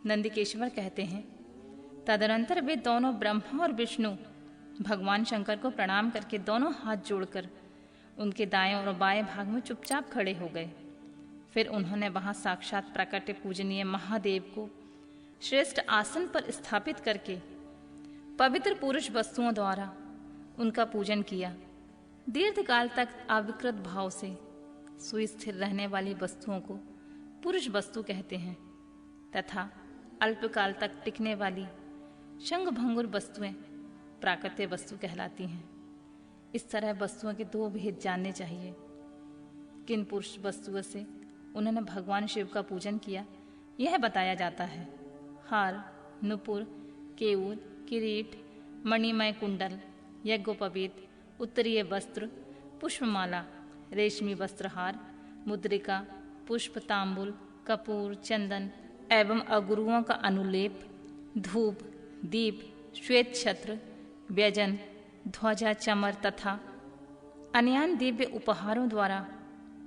नंदिकेश्वर कहते हैं, तदनंतर वे दोनों ब्रह्मा और विष्णु भगवान शंकर को प्रणाम करके दोनों हाथ जोड़कर उनके दाएं और बाएं भाग में चुपचाप खड़े हो गए। फिर उन्होंने वहां साक्षात प्रकट पूजनीय महादेव को श्रेष्ठ आसन पर स्थापित करके पवित्र पुरुष वस्तुओं द्वारा उनका पूजन किया। दीर्घकाल तक अविकृत भाव से सुस्थिर रहने वाली वस्तुओं को पुरुष वस्तु कहते हैं तथा अल्पकाल तक टिकने वाली शंखभंगुर वस्तुएं प्राकृतिक वस्तु कहलाती हैं। इस तरह वस्तुओं के दो भेद जानने चाहिए। किन पुरुष वस्तुओं से उन्होंने भगवान शिव का पूजन किया यह बताया जाता है। हार, नुपुर, केयूर, किरीट, मणिमय कुंडल, यज्ञोपवीत, उत्तरीय वस्त्र, पुष्पमाला, रेशमी वस्त्रहार, मुद्रिका, पुष्प, तांबुल, कपूर, चंदन एवं अगुरुओं का अनुलेप, धूप, दीप, श्वेत छत्र, व्यजन, ध्वजा, चमर तथा अन्यान्य दिव्य उपहारों द्वारा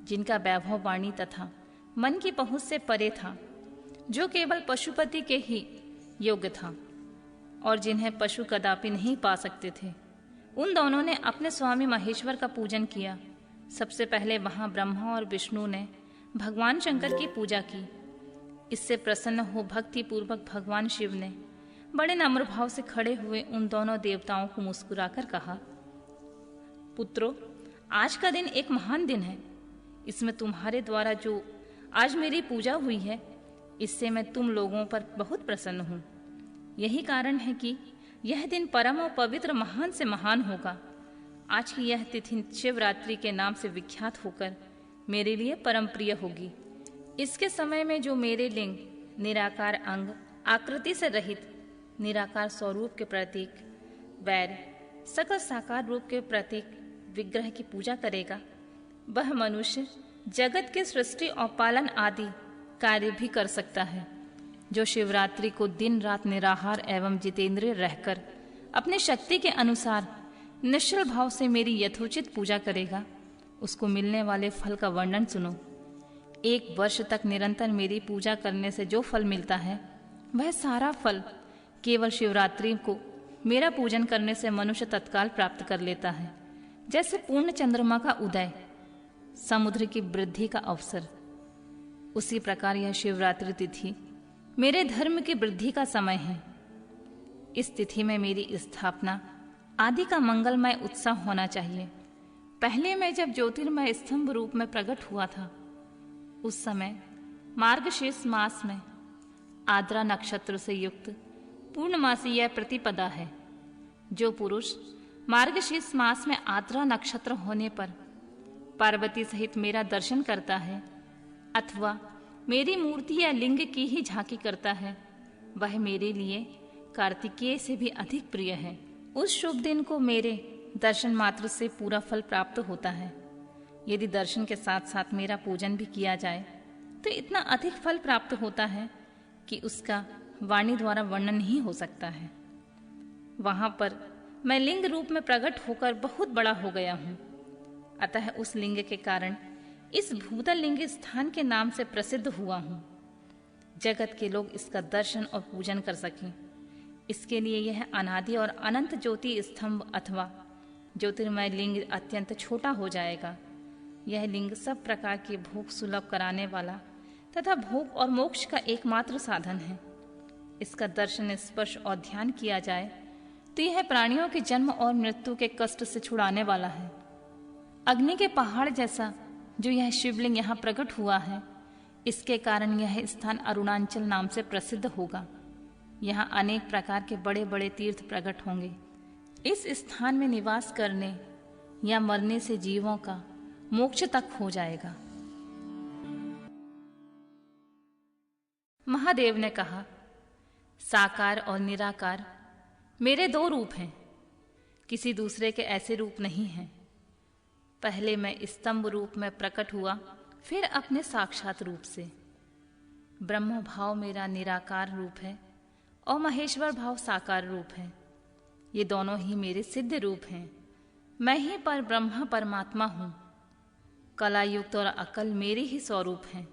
जिनका वैभव वाणी तथा मन की पहुंच से परे था, जो केवल पशुपति के ही योग्य था और जिन्हें पशु कदापि नहीं पा सकते थे, उन दोनों ने अपने स्वामी महेश्वर का पूजन किया। सबसे पहले वहां ब्रह्मा और विष्णु ने भगवान शंकर की पूजा की। इससे प्रसन्न हो भक्ति पूर्वक भगवान शिव ने बड़े नम्र भाव से खड़े हुए उन दोनों देवताओं को मुस्कुराकर कहा, पुत्रों, आज का दिन एक महान दिन है। इसमें तुम्हारे द्वारा जो आज मेरी पूजा हुई है, इससे मैं तुम लोगों पर बहुत प्रसन्न हूँ। यही कारण है कि यह दिन परम और पवित्र महान से महान होगा। आज की यह तिथि शिवरात्रि के नाम से विख्यात होकर मेरे लिए परम प्रिय होगी। इसके समय में जो मेरे लिंग, निराकार अंग, आकृति से रहित निराकार स्वरूप के प्रतीक, वैर, सकल साकार रूप के प्रतीक विग्रह की पूजा करेगा, वह मनुष्य जगत के सृष्टि और पालन आदि कार्य भी कर सकता है। जो शिवरात्रि को दिन रात निराहार एवं जितेंद्रिय रहकर अपने शक्ति के अनुसार निश्चल भाव से मेरी यथोचित पूजा करेगा, उसको मिलने वाले फल का वर्णन सुनो। 1 वर्ष तक निरंतर मेरी पूजा करने से जो फल मिलता है, वह सारा फल केवल शिवरात्रि को मेरा पूजन करने से मनुष्य तत्काल प्राप्त कर लेता है। जैसे पूर्ण चंद्रमा का उदय समुद्र की वृद्धि का अवसर, उसी प्रकार यह शिवरात्रि तिथि मेरे धर्म की वृद्धि का समय है। इस तिथि में मेरी स्थापना आदि का मंगलमय उत्सव होना चाहिए। पहले मैं जब ज्योतिर्मय स्तंभ रूप में प्रकट हुआ था, उस समय मार्गशीर्ष मास में आद्रा नक्षत्र से युक्त पूर्णमासी यह प्रतिपदा है। जो पुरुष मार्गशीर्ष मास में आद्रा नक्षत्र होने पर पार्वती सहित मेरा दर्शन करता है अथवा मेरी मूर्ति या लिंग की ही झांकी करता है, वह मेरे लिए कार्तिकेय से भी अधिक प्रिय है। उस शुभ दिन को मेरे दर्शन मात्र से पूरा फल प्राप्त होता है। यदि दर्शन के साथ साथ मेरा पूजन भी किया जाए तो इतना अधिक फल प्राप्त होता है कि उसका वाणी द्वारा वर्णन नहीं हो सकता है। वहां पर मैं लिंग रूप में प्रकट होकर बहुत बड़ा हो गया हूं। अतः उस लिंग के कारण इस भूतल लिंग स्थान के नाम से प्रसिद्ध हुआ हूं। जगत के लोग इसका दर्शन और पूजन कर सकें, इसके लिए यह अनादि और अनंत ज्योति स्तंभ अथवा ज्योतिर्मय लिंग अत्यंत छोटा हो जाएगा। यह लिंग सब प्रकार के भोग सुलभ कराने वाला तथा भोग और मोक्ष का एकमात्र साधन है। इसका दर्शन, स्पर्श और ध्यान किया जाए तो यह प्राणियों के जन्म और मृत्यु के कष्ट से छुड़ाने वाला है। अग्नि के पहाड़ जैसा जो यह शिवलिंग यहाँ प्रकट हुआ है, इसके कारण यह स्थान अरुणाचल नाम से प्रसिद्ध होगा। यहाँ अनेक प्रकार के बड़े बड़े तीर्थ प्रकट होंगे। इस स्थान में निवास करने या मरने से जीवों का मोक्ष तक हो जाएगा। महादेव ने कहा, साकार और निराकार मेरे 2 रूप हैं, किसी दूसरे के ऐसे रूप नहीं हैं। पहले मैं स्तंभ रूप में प्रकट हुआ, फिर अपने साक्षात रूप से। ब्रह्म भाव मेरा निराकार रूप है और महेश्वर भाव साकार रूप है। ये दोनों ही मेरे सिद्ध रूप हैं। मैं ही पर ब्रह्म परमात्मा हूं। कला युक्त और अकल मेरे ही स्वरूप हैं।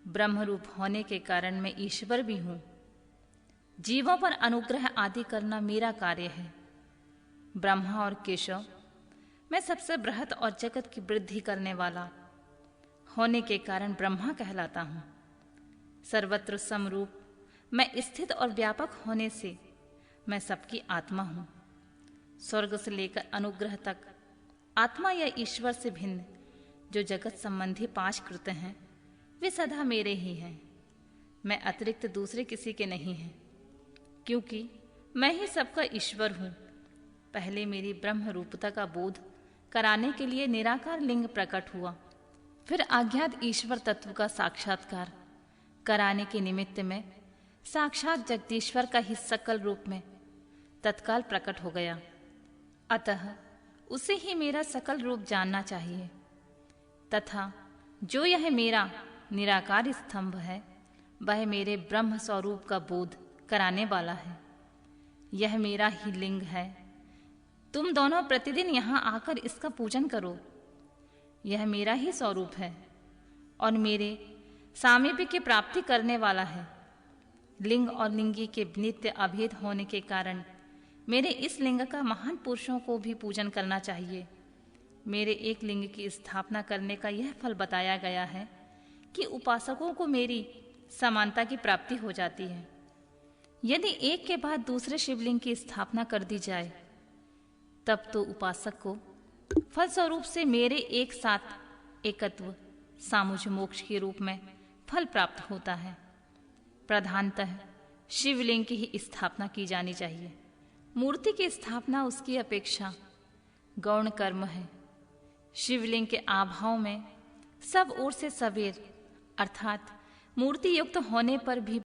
ब्रह्मरूप होने के कारण मैं ईश्वर भी हूं। जीवों पर अनुग्रह आदि करना मेरा कार्य है। ब्रह्मा और केशव, मैं सबसे बृहत और जगत की वृद्धि करने वाला होने के कारण ब्रह्मा कहलाता हूं। सर्वत्र समरूप मैं स्थित और व्यापक होने से मैं सबकी आत्मा हूं। स्वर्ग से लेकर अनुग्रह तक आत्मा या ईश्वर से भिन्न जो जगत संबंधी 5 कृत्य हैं वे सदा मेरे ही हैं। मैं अतिरिक्त दूसरे किसी के नहीं हैं, क्योंकि मैं ही सबका ईश्वर हूं। पहले मेरी ब्रह्म रूपता का बोध कराने के लिए निराकार लिंग प्रकट हुआ, फिर अज्ञात ईश्वर तत्व का साक्षात्कार कराने के निमित्त में साक्षात जगदीश्वर का ही सकल रूप में तत्काल प्रकट हो गया। अतः उसे ही मेरा सकल रूप जानना चाहिए, तथा जो यह मेरा निराकार स्तंभ है वह मेरे ब्रह्म स्वरूप का बोध कराने वाला है। यह मेरा ही लिंग है। तुम दोनों प्रतिदिन यहाँ आकर इसका पूजन करो। यह मेरा ही स्वरूप है और मेरे सामीप्य की प्राप्ति करने वाला है। लिंग और लिंगी के नित्य अभेद होने के कारण मेरे इस लिंग का महान पुरुषों को भी पूजन करना चाहिए। मेरे एक लिंग की स्थापना करने का यह फल बताया गया है कि उपासकों को मेरी समानता की प्राप्ति हो जाती है। यदि एक के बाद दूसरे शिवलिंग की स्थापना कर दी जाए तब तो उपासक को फलस्वरूप से मेरे एक साथ एकत्व सामुज मोक्ष के रूप में फल प्राप्त होता है। प्रधानतः शिवलिंग की ही स्थापना की जानी चाहिए। मूर्ति की स्थापना उसकी अपेक्षा गौण कर्म है। शिवलिंग के आभाव में सब ओर से सवेर अर्थात मूर्ति युक्त होने पर भी